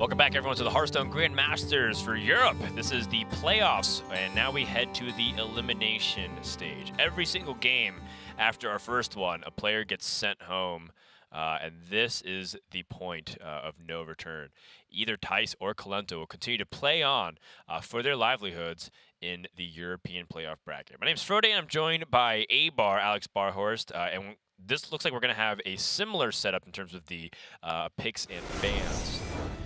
Welcome back, everyone, to the Hearthstone Grandmasters for Europe. This is the playoffs, and now we head to the elimination stage. Every single game after our first one, a player gets sent home, and this is the point of no return. Either Thijs or Kolento will continue to play on for their livelihoods in the European playoff bracket. My name is Frode, and I'm joined by A-Bar, Alex Barhorst, and this looks like we're going to have a similar setup in terms of the picks and bans.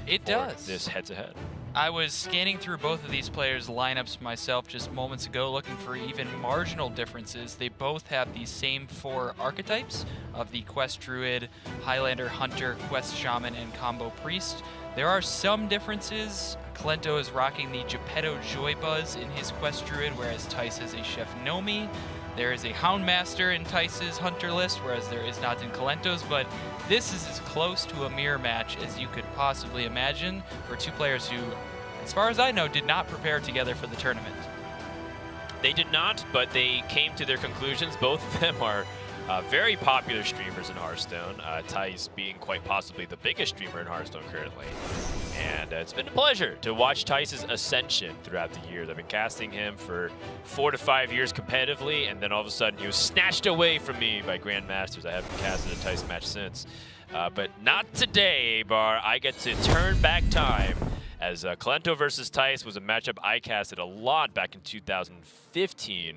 It does. This head-to-head. I was scanning through both of these players' lineups myself just moments ago, looking for even marginal differences. They both have the same 4 archetypes of the Quest Druid, Highlander, Hunter, Quest Shaman, and Combo Priest. There are some differences. Kolento is rocking the Geppetto Joy Buzz in his Quest Druid, whereas Thijs has a Chef Nomi. There is a Houndmaster in Thijs' Hunter list, whereas there is not in Kolento's, but this is as close to a mirror match as you could possibly imagine for two players who, as far as I know, did not prepare together for the tournament. They did not, but they came to their conclusions. Both of them are very popular streamers in Hearthstone, Thijs being quite possibly the biggest streamer in Hearthstone currently. And it's been a pleasure to watch Thijs' ascension throughout the years. I've been casting him for 4 to 5 years competitively, and then all of a sudden he was snatched away from me by Grandmasters. I haven't casted a Thijs match since. But not today, A-Bar. I get to turn back time, as Kolento versus Thijs was a matchup I casted a lot back in 2015.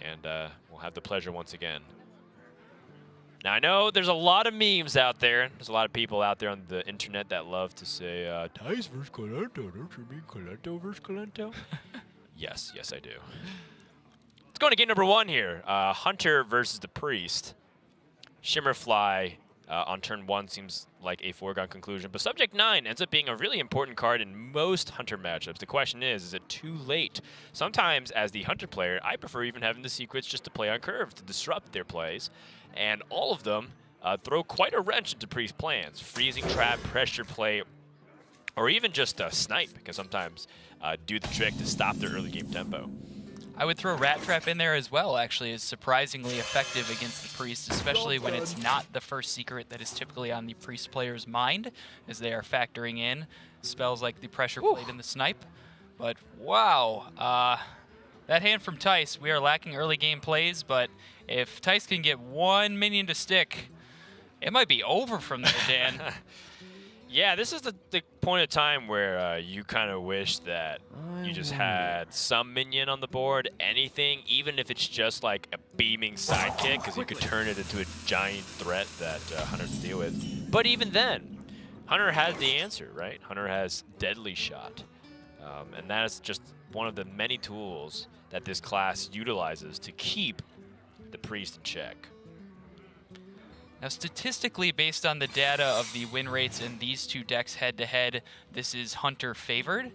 And we'll have the pleasure once again. Now, I know there's a lot of memes out there. There's a lot of people out there on the internet that love to say, Thijs versus Kolento. Don't you mean Kolento versus Kolento? Yes, I do. Let's go to game number 1 here. Hunter versus the Priest. Shimmerfly on turn 1 seems like a foregone conclusion, but Subject 9 ends up being a really important card in most Hunter matchups. The question is it too late? Sometimes, as the Hunter player, I prefer even having the secrets just to play on curve, to disrupt their plays. And all of them throw quite a wrench into Priest plans. Freezing Trap, Pressure Play, or even just Snipe can sometimes do the trick to stop their early game tempo. I would throw Rat Trap in there as well, actually. It's surprisingly effective against the Priest, especially when it's not the first secret that is typically on the Priest player's mind, as they are factoring in spells like the Pressure Plate and the Snipe. But wow, that hand from Thijs, we are lacking early game plays, but if Thijs can get 1 minion to stick, it might be over from there, Dan. Yeah, this is the point of time where you kind of wish that you just had some minion on the board, anything, even if it's just like a beaming sidekick, because you could turn it into a giant threat that Hunter has to deal with. But even then, Hunter has the answer, right? Hunter has Deadly Shot, and that is just one of the many tools that this class utilizes to keep the Priest in check. Now, statistically, based on the data of the win rates in these two decks head-to-head, this is Hunter favored.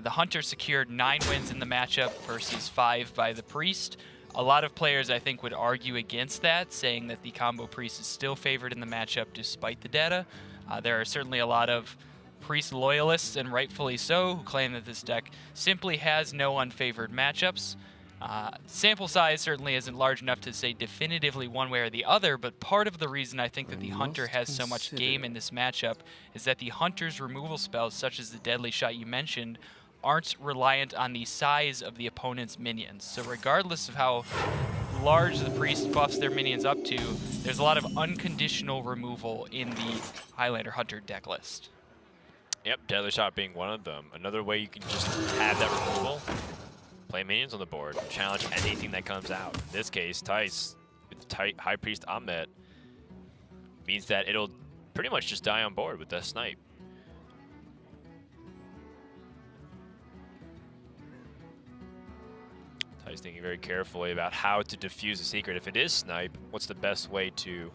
The Hunter secured 9 wins in the matchup versus 5 by the Priest. A lot of players, I think, would argue against that, saying that the Combo Priest is still favored in the matchup despite the data. There are certainly a lot of Priest loyalists, and rightfully so, who claim that this deck simply has no unfavored matchups. Sample size certainly isn't large enough to say definitively one way or the other, but part of the reason I think that the Hunter has so much game in this matchup is that the Hunter's removal spells, such as the Deadly Shot you mentioned, aren't reliant on the size of the opponent's minions. So regardless of how large the Priest buffs their minions up to, there's a lot of unconditional removal in the Highlander Hunter deck list. Yep, Deadly Shot being one of them. Another way you can just have that removal, play minions on the board, challenge anything that comes out. In this case, Thijs with High Priest Ahmet means that it'll pretty much just die on board with the Snipe. Thijs thinking very carefully about how to defuse a secret. If it is Snipe, what's the best way to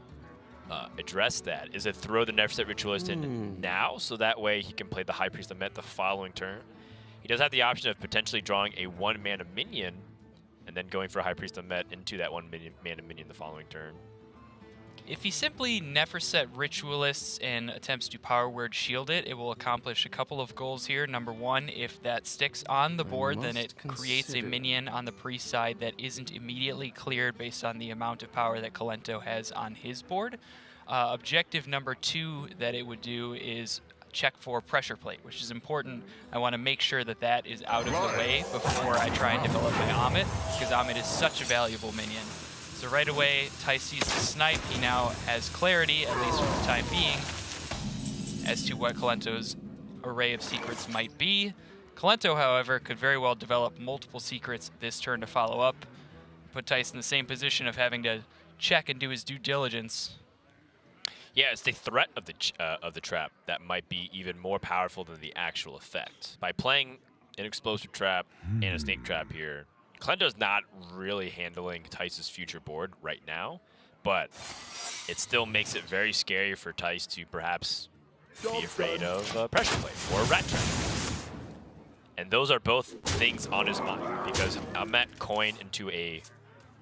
address that? Is it throw the Neverset Ritualist in now, so that way he can play the High Priest Ahmet the following turn? He does have the option of potentially drawing a 1-mana minion and then going for a High Priest Ahmet into that 1-mana minion the following turn. If he simply Neverset Ritualists and attempts to Power Word Shield it, it will accomplish a couple of goals here. Number 1, if that sticks on the board, then it creates a minion on the Priest side that isn't immediately cleared based on the amount of power that Kolento has on his board. Objective number 2 that it would do is check for pressure plate, which is important. I want to make sure that that is out of the way before I try and develop my Amit, because Amit is such a valuable minion. So right away, Thijs sees the snipe. He now has clarity, at least for the time being, as to what Kolento's array of secrets might be. Kolento, however, could very well develop multiple secrets this turn to follow up, put Thijs in the same position of having to check and do his due diligence. Yeah, it's the threat of the trap that might be even more powerful than the actual effect. By playing an explosive trap and a snake trap here, Kolento's not really handling Thijs' future board right now, but it still makes it very scary for Thijs to perhaps be afraid of pressure plate or rat trap. And those are both things on his mind, because Amit coin into a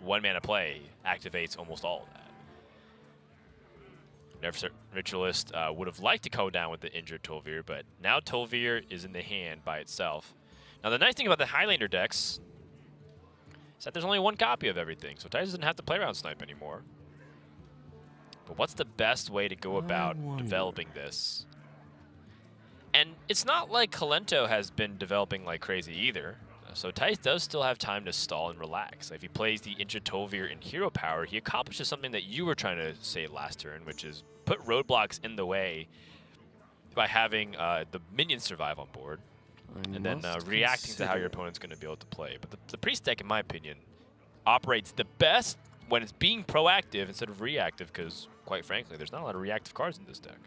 one-mana play activates almost all of that. Never Ritualist would have liked to go down with the injured Tol'Vir, but now Tol'Vir is in the hand by itself. Now the nice thing about the Highlander decks is that there's only one copy of everything, so Thijs doesn't have to play around Snipe anymore. But what's the best way to go about developing this? And it's not like Kolento has been developing like crazy either. So Thijs does still have time to stall and relax. If he plays the injured Tol'Vir in hero power, he accomplishes something that you were trying to say last turn, which is put roadblocks in the way by having the minions survive on board, and then reacting to how your opponent's going to be able to play. But the Priest deck, in my opinion, operates the best when it's being proactive instead of reactive, because, quite frankly, there's not a lot of reactive cards in this deck.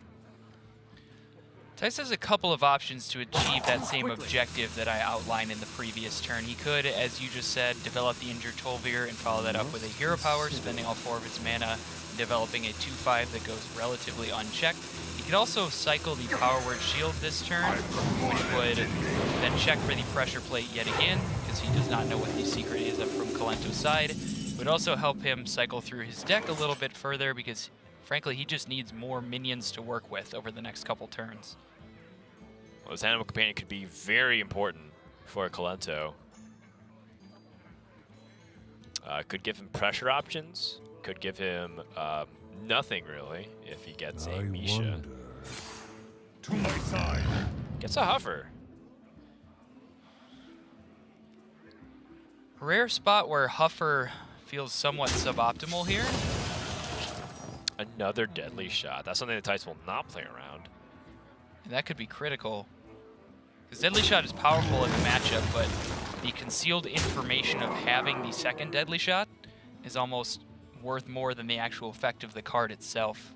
Thijs has a couple of options to achieve that same objective that I outlined in the previous turn. He could, as you just said, develop the injured Tol'Vir and follow that up with a hero power, spending all 4 of its mana, and developing a 2/5 that goes relatively unchecked. He could also cycle the Power Word Shield this turn, which would then check for the pressure plate yet again, because he does not know what the secret is from Kolento's side. It would also help him cycle through his deck a little bit further, because frankly, he just needs more minions to work with over the next couple turns. Well, this Animal Companion could be very important for Kolento. Could give him pressure options. Could give him nothing, really, if he gets a Misha. To my side. Gets a Huffer. A rare spot where Huffer feels somewhat suboptimal here. Another deadly shot. That's something that Thijs will not play around. And that could be critical. Because Deadly Shot is powerful in the matchup, but the concealed information of having the second Deadly Shot is almost worth more than the actual effect of the card itself.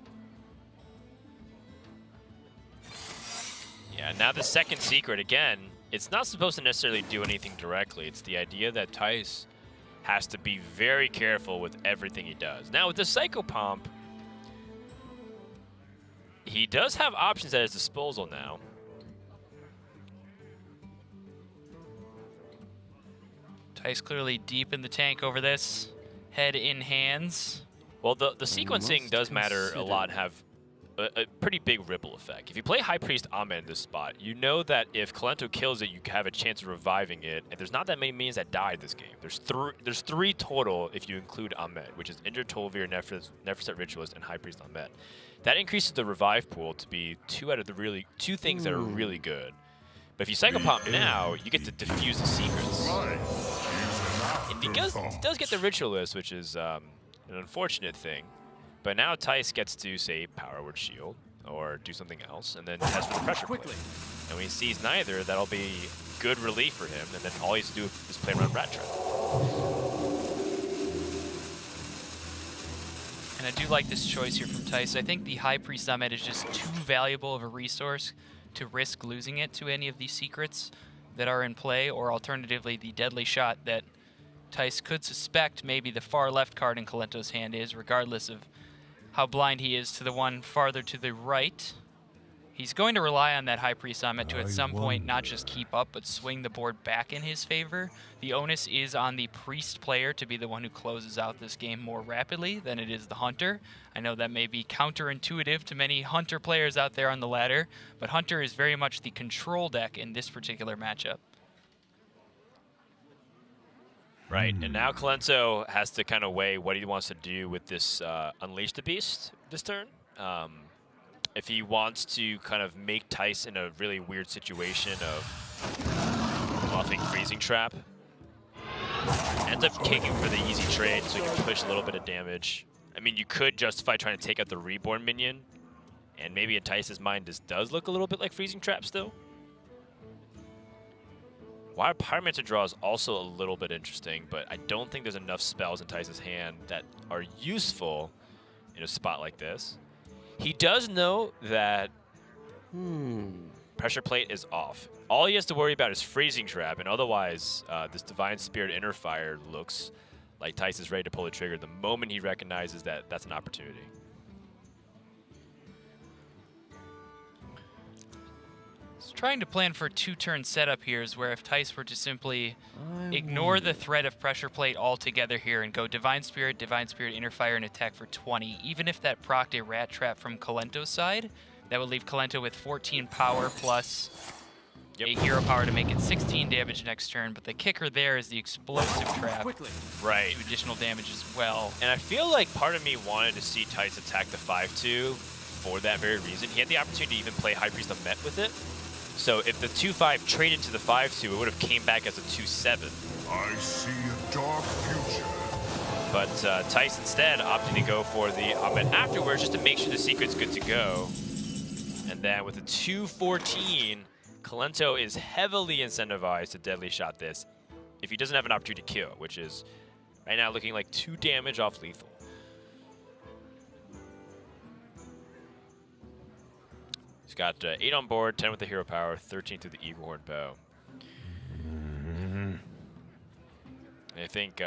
Yeah, now the second secret, again, it's not supposed to necessarily do anything directly. It's the idea that Thijs has to be very careful with everything he does. Now, with the Psychopomp, he does have options at his disposal now. Thijs clearly deep in the tank over this. Head in hands. Well, the sequencing does matter a lot and have a pretty big ripple effect. If you play High Priest Ahmed in this spot, you know that if Kolento kills it, you have a chance of reviving it, and there's not that many minions that die this game. There's three total if you include Ahmed, which is Injured Tol'Vir, Neferset Ritualist, and High Priest Ahmed. That increases the revive pool to be two things that are really good. But if you Psycho Pump now, you get to diffuse the secrets. And he does get the Ritualist, which is an unfortunate thing. But now Thijs gets to, say, Power Word Shield, or do something else, and then test for the pressure plate. And when he sees neither, that'll be good relief for him, and then all he has to do is play around Rat Trap. And I do like this choice here from Thijs. I think the High Priest Ahmed is just too valuable of a resource to risk losing it to any of these secrets that are in play, or alternatively the Deadly Shot that Thijs could suspect maybe the far left card in Kolento's hand is, regardless of how blind he is to the one farther to the right. He's going to rely on that High Priest Ahmed to at some point not just keep up, but swing the board back in his favor. The onus is on the Priest player to be the one who closes out this game more rapidly than it is the Hunter. I know that may be counterintuitive to many Hunter players out there on the ladder, but Hunter is very much the control deck in this particular matchup. Right, and now Kolento has to kind of weigh what he wants to do with this Unleash the Beast this turn. if he wants to kind of make Thijs in a really weird situation of bluffing Freezing Trap. Ends up kicking for the easy trade so you can push a little bit of damage. I mean, you could justify trying to take out the Reborn minion, and maybe in Thijs' mind this does look a little bit like Freezing Trap still. Wild Pyromancer draw is also a little bit interesting, but I don't think there's enough spells in Thijs' hand that are useful in a spot like this. He does know that Pressure Plate is off. All he has to worry about is Freezing Trap, and otherwise this Divine Spirit Inner Fire looks like Thijs is ready to pull the trigger the moment he recognizes that that's an opportunity. Trying to plan for a 2-turn setup here is where if Thijs were to simply ignore the threat of Pressure Plate altogether here and go Divine Spirit, Inner Fire, and attack for 20, even if that procced a Rat Trap from Kolento's side, that would leave Kolento with 14 power plus a hero power to make it 16 damage next turn, but the kicker there is the Explosive Trap. Right. Additional damage as well. And I feel like part of me wanted to see Thijs attack the 5-2 for that very reason. He had the opportunity to even play High Priest of Met with it. So if the 2-5 traded to the 5-2, it would have came back as a 2-7. I see a dark future. But Thijs instead opting to go for the Ahmed afterwards just to make sure the secret's good to go. And then with a 2-14, Kolento is heavily incentivized to deadly shot this if he doesn't have an opportunity to kill, which is right now looking like 2 damage off lethal. He's got 8 on board, 10 with the hero power, 13 through the Eagle Horn bow. I think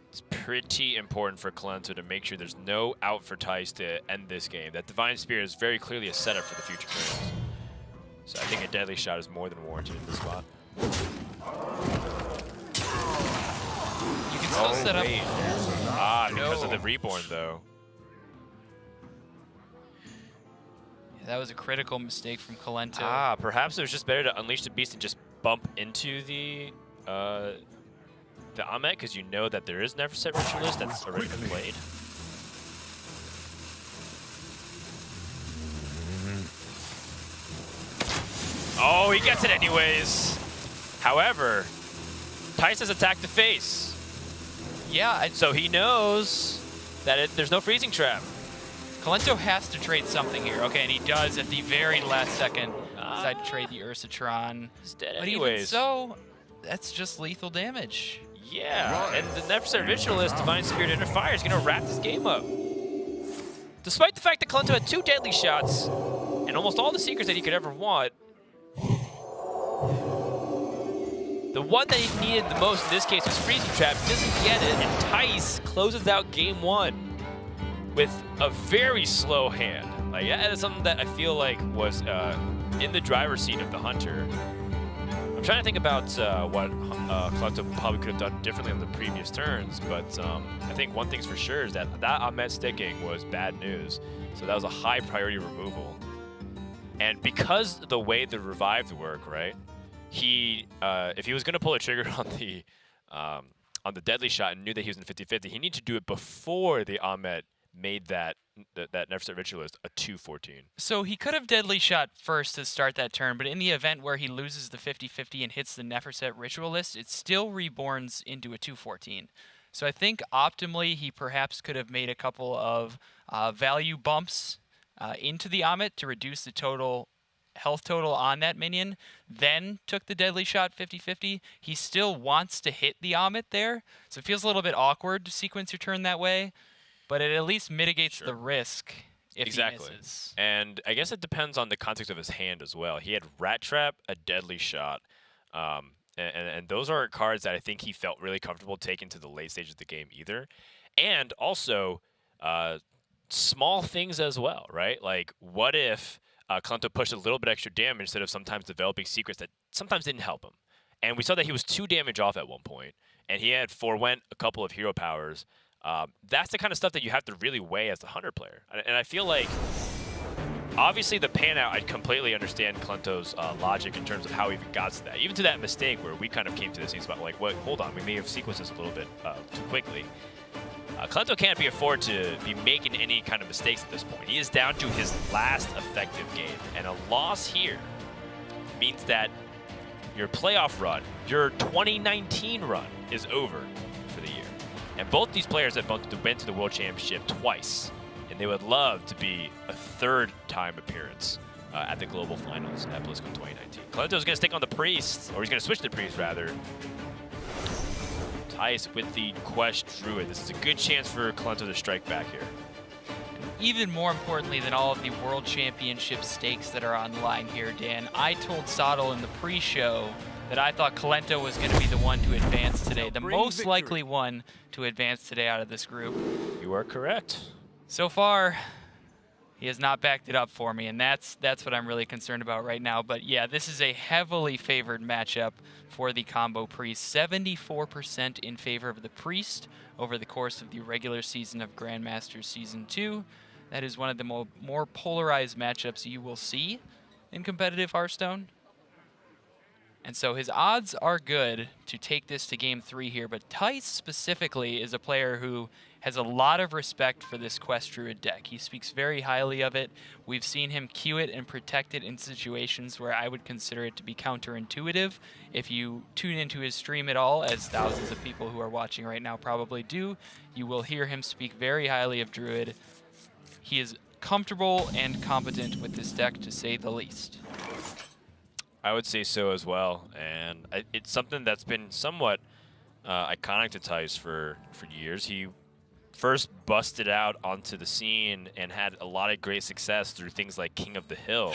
it's pretty important for Kolento to make sure there's no out for Thijs to end this game. That Divine Spirit is very clearly a setup for the future turns. So I think a deadly shot is more than warranted in this spot. You can still set up. Because of the Reborn though. That was a critical mistake from Kolento. Perhaps it was just better to unleash the beast and just bump into the Ahmet, because you know that there is an Everset Ritualist that's already been played. Oh, he gets it anyways. However, Thijs has attacked the face. Yeah. So he knows that there's no Freezing Trap. Kolento has to trade something here. Okay, and he does at the very last second decide to trade the Ursatron. He's dead but anyways. Even so, that's just lethal damage. Yeah, and the Neverset Ritualist, Divine Spirit Inner Fire, is going to wrap this game up. Despite the fact that Kolento had 2 deadly shots and almost all the secrets that he could ever want, the one that he needed the most in this case was Freezing Trap, doesn't get it, and Thijs closes out game 1 with a very slow hand. Like, that is something that I feel like was in the driver's seat of the Hunter. I'm trying to think about what Kolento probably could have done differently on the previous turns, but I think one thing's for sure is that Ahmed sticking was bad news. So that was a high priority removal. And because the way the revived work, right, he if he was going to pull a trigger on the deadly shot and knew that he was in 50-50, he needed to do it before the Ahmed made that Neverset Ritualist a 2-14. So he could have deadly shot first to start that turn, but in the event where he loses the 50-50 and hits the Neverset Ritualist, it still reborns into a 2-14. So I think optimally he perhaps could have made a couple of value bumps into the Amit to reduce the total health total on that minion, then took the deadly shot 50-50. He still wants to hit the Amit there, so it feels a little bit awkward to sequence your turn that way. But it at least mitigates the risk if he misses. And I guess it depends on the context of his hand as well. He had Rat Trap, a deadly shot, and those aren't cards that I think he felt really comfortable taking to the late stage of the game either. And also, small things as well, right? Like, what if Kolento pushed a little bit extra damage instead of sometimes developing secrets that sometimes didn't help him? And we saw that he was 2 damage off at one point, and he had forewent a couple of hero powers. That's the kind of stuff that you have to really weigh as the Hunter player. And I feel like, obviously the pan out, I completely understand Kolento's logic in terms of how he even got to that. Even to that mistake where we kind of came to the same spot, like, hold on, we may have sequenced this a little bit too quickly. Kolento can't be afford to be making any kind of mistakes at this point. He is down to his last effective game, and a loss here means that your playoff run, your 2019 run, is over for the year. And both these players have both been to the World Championship twice, and they would love to be a third-time appearance at the Global Finals at BlizzCon 2019. Kolento's going to stick on the Priest, or he's going to switch to the Priest, rather. Thijs with the Quest Druid. This is a good chance for Kolento to strike back here. Even more importantly than all of the World Championship stakes that are on the line here, Dan, I told Sottle in the pre-show that I thought Kolento was going to be the one to advance today, the most likely one to advance today out of this group. You are correct. So far, he has not backed it up for me, and that's what I'm really concerned about right now. But yeah, this is a heavily favored matchup for the combo Priest. 74% in favor of the Priest over the course of the regular season of Grandmasters Season 2. That is one of the more polarized matchups you will see in competitive Hearthstone. And so his odds are good to take this to Game 3 here, but Thijs specifically is a player who has a lot of respect for this Quest Druid deck. He speaks very highly of it. We've seen him queue it and protect it in situations where I would consider it to be counterintuitive. If you tune into his stream at all, as thousands of people who are watching right now probably do, you will hear him speak very highly of Druid. He is comfortable and competent with this deck, to say the least. I would say so as well, and it's something that's been somewhat iconic to Thijs for years. He first busted out onto the scene and had a lot of great success through things like King of the Hill.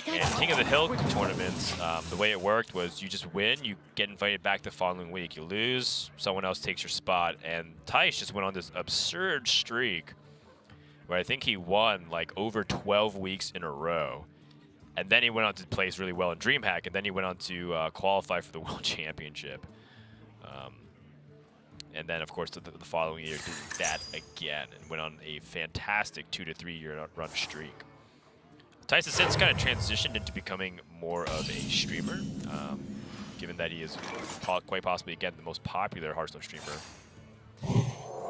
And King of the Hill tournaments, the way it worked was you just win, you get invited back the following week. You lose, someone else takes your spot, and Thijs just went on this absurd streak where I think he won like over 12 weeks in a row. And then he went on to place really well in DreamHack, and then he went on to qualify for the World Championship. And then, of course, the following year did that again and went on a fantastic 2 to 3 year run streak. Thijs has since kind of transitioned into becoming more of a streamer, given that he is quite possibly, again, the most popular Hearthstone streamer.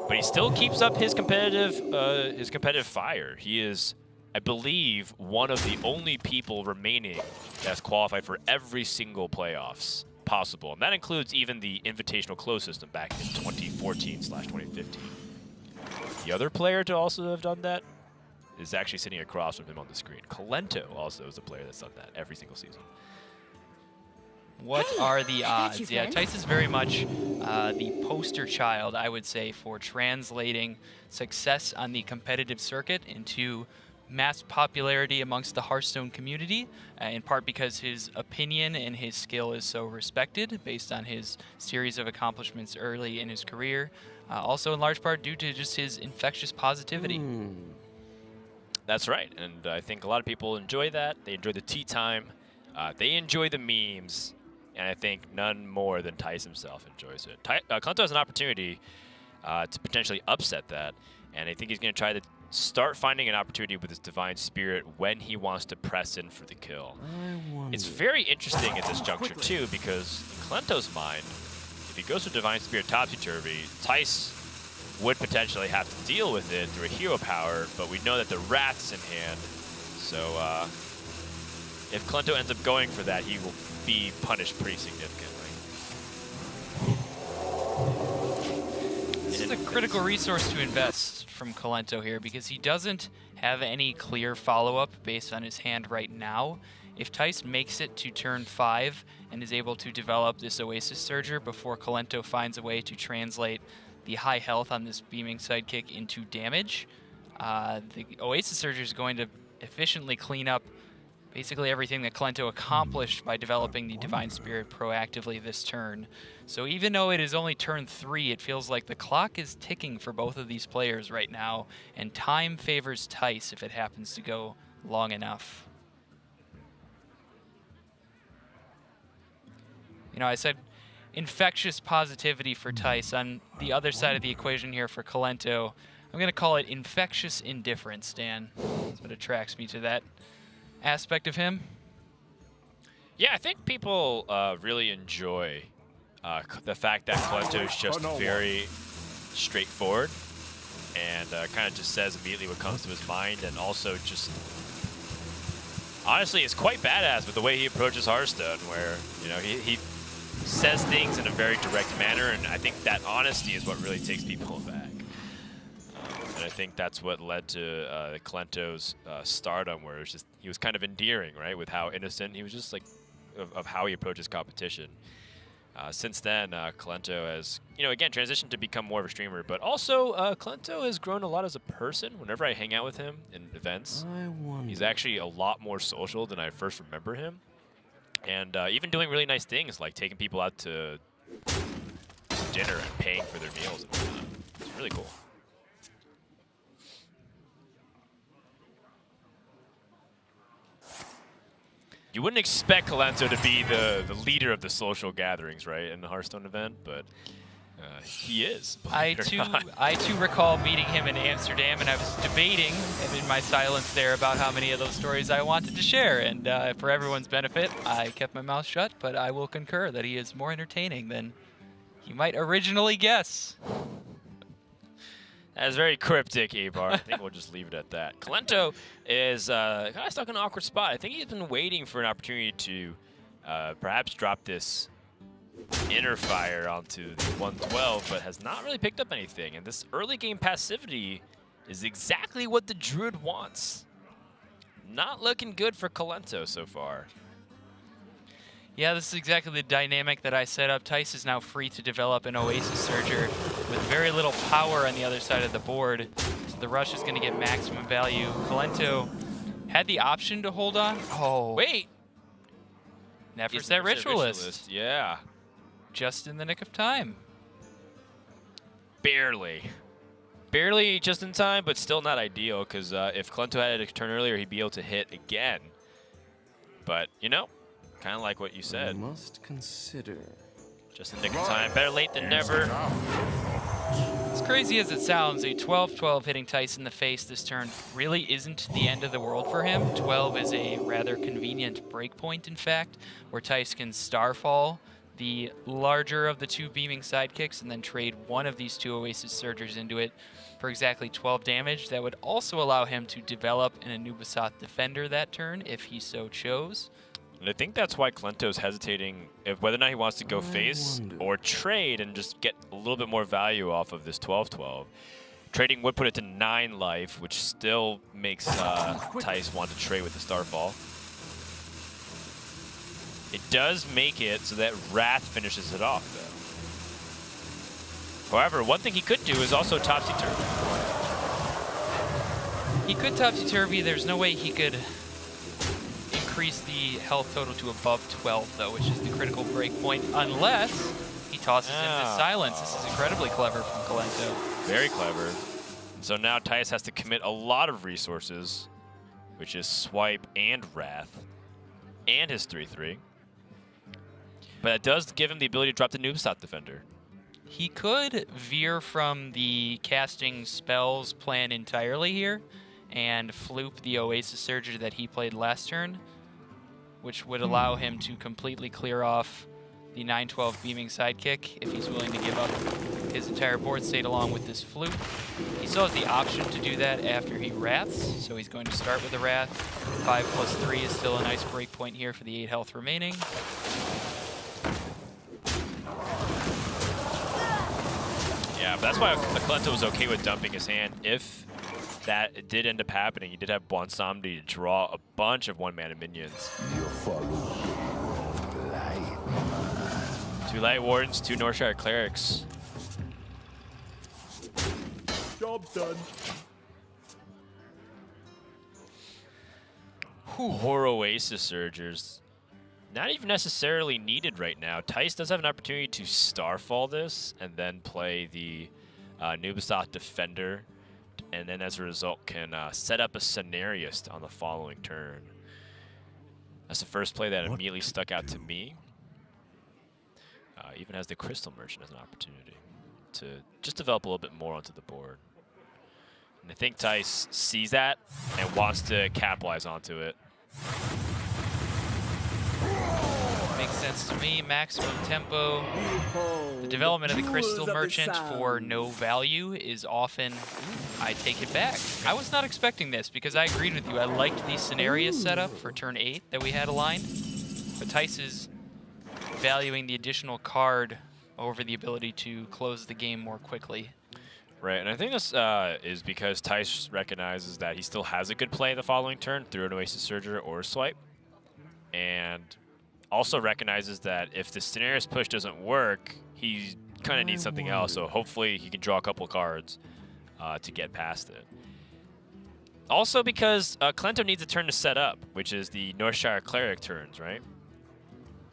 But he still keeps up his competitive fire. He is, I believe, one of the only people remaining that's qualified for every single playoffs possible. And that includes even the invitational close system back in 2014/2015. The other player to also have done that is actually sitting across from him on the screen. Kolento also is a player that's done that every single season. What are the odds? Yeah, Thijs is very much the poster child, I would say, for translating success on the competitive circuit into mass popularity amongst the Hearthstone community, in part because his opinion and his skill is so respected based on his series of accomplishments early in his career. Also in large part due to just his infectious positivity. That's right, and I think a lot of people enjoy that. They enjoy the tea time. They enjoy the memes, and I think none more than Thijs himself enjoys it. Kolento has an opportunity to potentially upset that, and I think he's going to try to start finding an opportunity with his Divine Spirit when he wants to press in for the kill. It's very interesting at this juncture, too, because in Kolento's mind, if he goes for Divine Spirit topsy-turvy, Thijs would potentially have to deal with it through a hero power, but we know that the Wrath's in hand, so if Kolento ends up going for that, he will be punished pretty significantly. This is a critical resource to invest from Kolento here because he doesn't have any clear follow-up based on his hand right now. If Thijs makes it to turn 5 and is able to develop this Oasis Surger before Kolento finds a way to translate the high health on this Beaming Sidekick into damage, the Oasis Surger is going to efficiently clean up basically everything that Kolento accomplished by developing the Divine Spirit proactively this turn. So even though it is only turn 3, it feels like the clock is ticking for both of these players right now, and time favors Thijs if it happens to go long enough. You know, I said infectious positivity for Thijs. On the other side of the equation here for Kolento, I'm going to call it infectious indifference, Dan. That's what attracts me to that aspect of him. Yeah, I think people really enjoy the fact that Kolento is just very straightforward. and kind of just says immediately what comes to his mind, and also just honestly is quite badass with the way he approaches Hearthstone, where he says things in a very direct manner, and I think that honesty is what really takes people aback. And I think that's what led to Kolento's stardom, where it was just he was kind of endearing, right, with how innocent he was, just like of how he approaches competition. Since then, Kolento has, again, transitioned to become more of a streamer, but also Kolento has grown a lot as a person. Whenever I hang out with him in events, he's actually a lot more social than I first remember him. And even doing really nice things, like taking people out to dinner and paying for their meals and whatnot. It's really cool. You wouldn't expect Kolento to be the leader of the social gatherings, right, in the Hearthstone event, but he is. I too recall meeting him in Amsterdam, and I was debating in my silence there about how many of those stories I wanted to share. And for everyone's benefit, I kept my mouth shut, but I will concur that he is more entertaining than you might originally guess. That is very cryptic, Ebar. I think we'll just leave it at that. Kolento is kind of stuck in an awkward spot. I think he's been waiting for an opportunity to perhaps drop this inner fire onto the 112, but has not really picked up anything. And this early game passivity is exactly what the Druid wants. Not looking good for Kolento so far. Yeah, this is exactly the dynamic that I set up. Thijs is now free to develop an Oasis Surger with very little power on the other side of the board. So the rush is going to get maximum value. Kolento had the option to hold on. Oh, wait. Never's that Ritualist. Yeah. Just in the nick of time. Barely. Barely just in time, but still not ideal, because if Kolento had a turn earlier, he'd be able to hit again. But, kind of like what you said. Must consider. Just in the nick of time. Better late than never. As crazy as it sounds, a 12-12 hitting Thijs in the face this turn really isn't the end of the world for him. 12 is a rather convenient breakpoint, in fact, where Thijs can Starfall the larger of the two beaming sidekicks and then trade one of these two Oasis Surgers into it for exactly 12 damage. That would also allow him to develop an Anubisat Defender that turn if he so chose. And I think that's why Kolento's hesitating whether or not he wants to go face or trade and just get a little bit more value off of this 12-12. Trading would put it to 9 life, which still makes Thijs want to trade with the Starfall. It does make it so that Wrath finishes it off, though. However, one thing he could do is also Topsy-Turvy. He could Topsy-Turvy. There's no way he could increase the health total to above 12, though, which is the critical break point, unless he tosses him to silence. This is incredibly clever from Kolento. Very clever. So now Thijs has to commit a lot of resources, which is Swipe and Wrath, and his 3-3. But that does give him the ability to drop the Noobstot Defender. He could veer from the casting spells plan entirely here and floop the Oasis Surger that he played last turn, which would allow him to completely clear off the 9-12 beaming sidekick if he's willing to give up his entire board state along with this floop. He still has the option to do that after he Wraths, so he's going to start with a Wrath. 5+3 is still a nice break point here for the 8 health remaining. Yeah, but that's why Kolento was okay with dumping his hand. If that did end up happening, he did have Bonsomdi to draw a bunch of 1-mana minions. 2 Light Wardens, 2 Northshire Clerics. Job done. Poor Oasis Surgers. Not even necessarily needed right now. Thijs does have an opportunity to Starfall this and then play the Nubisat Defender, and then as a result can set up a Cenarius on the following turn. That's the first play that immediately stuck out to me. Even has the Crystal Merchant as an opportunity to just develop a little bit more onto the board. And I think Thijs sees that and wants to capitalize onto it. Makes sense sense to me. Maximum tempo. The development of the Crystal Merchant for no value is often, I take it back. I was not expecting this because I agreed with you. I liked the Scenarius setup for turn 8 that we had aligned. But Thijs is valuing the additional card over the ability to close the game more quickly. Right, and I think this is because Thijs recognizes that he still has a good play the following turn through an Oasis Surger or a swipe. And also recognizes that if the Scenarius push doesn't work, he kind of needs something else. So hopefully he can draw a couple cards to get past it. Also because Kolento needs a turn to set up, which is the Northshire Cleric turns, right?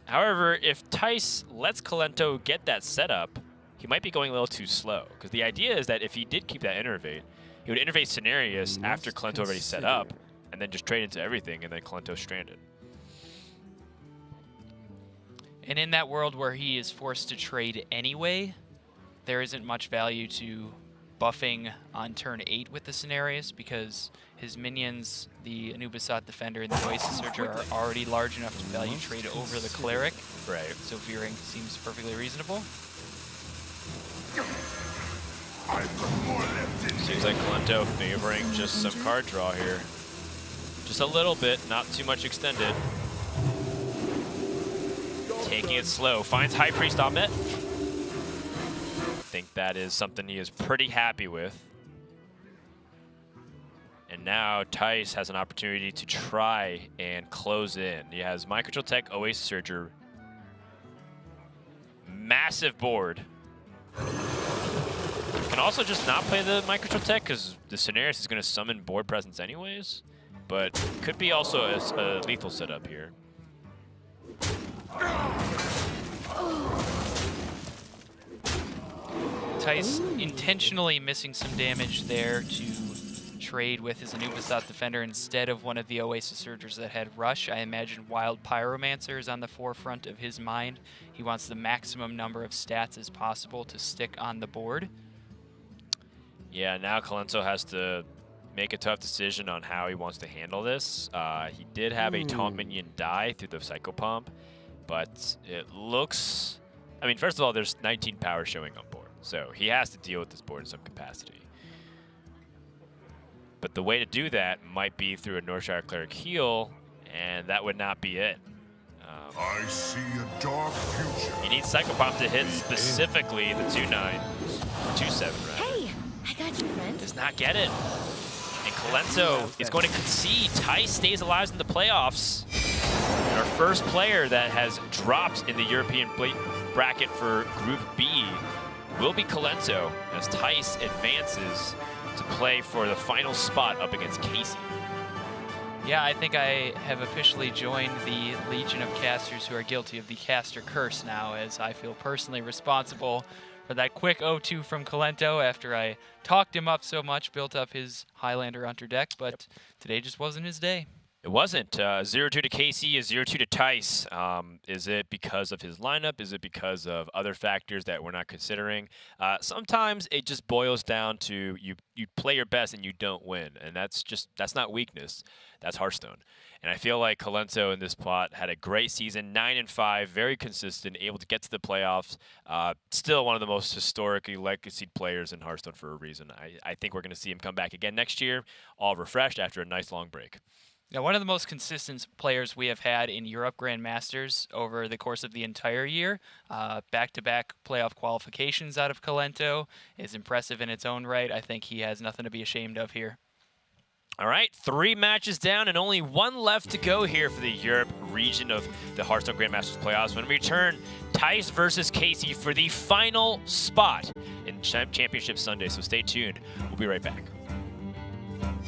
However, if Thijs lets Kolento get that setup, he might be going a little too slow. Because the idea is that if he did keep that Innervate, he would Innervate Scenarius after Kolento already set up, and then just trade into everything, and then Kolento's stranded. And in that world where he is forced to trade anyway, there isn't much value to buffing on turn 8 with the Scenarius because his minions, the Anubisat Defender and the Oasis Surger, are already large enough to value trade over the Cleric. Right. So veering seems perfectly reasonable. Seems like Kolento favoring just some card draw here. Just a little bit, not too much extended. Taking it slow. Finds High Priest Amit. I think that is something he is pretty happy with. And now Thijs has an opportunity to try and close in. He has Mind Control Tech, Oasis Surger. Massive board. Can also just not play the Mind Control Tech because the Scenarius is going to summon board presence anyways. But could be also a lethal setup here. Thijs intentionally missing some damage there to trade with his Anubisat Defender instead of one of the Oasis Surgers that had Rush. I imagine Wild Pyromancer is on the forefront of his mind. He wants the maximum number of stats as possible to stick on the board. Yeah, now Kolento has to make a tough decision on how he wants to handle this. He did have a Taunt Minion die through the Psychopomp, but it looks... I mean, first of all, there's 19 power showing on board, so he has to deal with this board in some capacity. But the way to do that might be through a Northshire Cleric heal, and that would not be it. I see a dark future. You need Psychopomp to hit specifically the 2-9, 2-7 rather. Hey, I got you, friend. Does not get it. And Kolento is going to concede. Thijs stays alive in the playoffs. And our first player that has dropped in the European bracket for Group B will be Kolento as Thijs advances to play for the final spot up against Casey. Yeah, I think I have officially joined the legion of casters who are guilty of the caster curse now, as I feel personally responsible for that quick 0-2 from Kolento after I talked him up so much, built up his Highlander Hunter deck, but today just wasn't his day. It wasn't. 0-2 to Casey, a 0-2 to Thijs. Is it because of his lineup? Is it because of other factors that we're not considering? Sometimes it just boils down to you play your best and you don't win, and that's not weakness. That's Hearthstone. And I feel like Kolento in this plot had a great season, 9-5, very consistent, able to get to the playoffs. Still one of the most historically legacy players in Hearthstone for a reason. I think we're going to see him come back again next year, all refreshed after a nice long break. Now, one of the most consistent players we have had in Europe Grandmasters over the course of the entire year, back-to-back playoff qualifications out of Kolento, is impressive in its own right. I think he has nothing to be ashamed of here. All right, 3 matches down and only 1 left to go here for the Europe region of the Hearthstone Grandmasters playoffs. When we return, Thijs versus Casey for the final spot in Championship Sunday. So stay tuned. We'll be right back.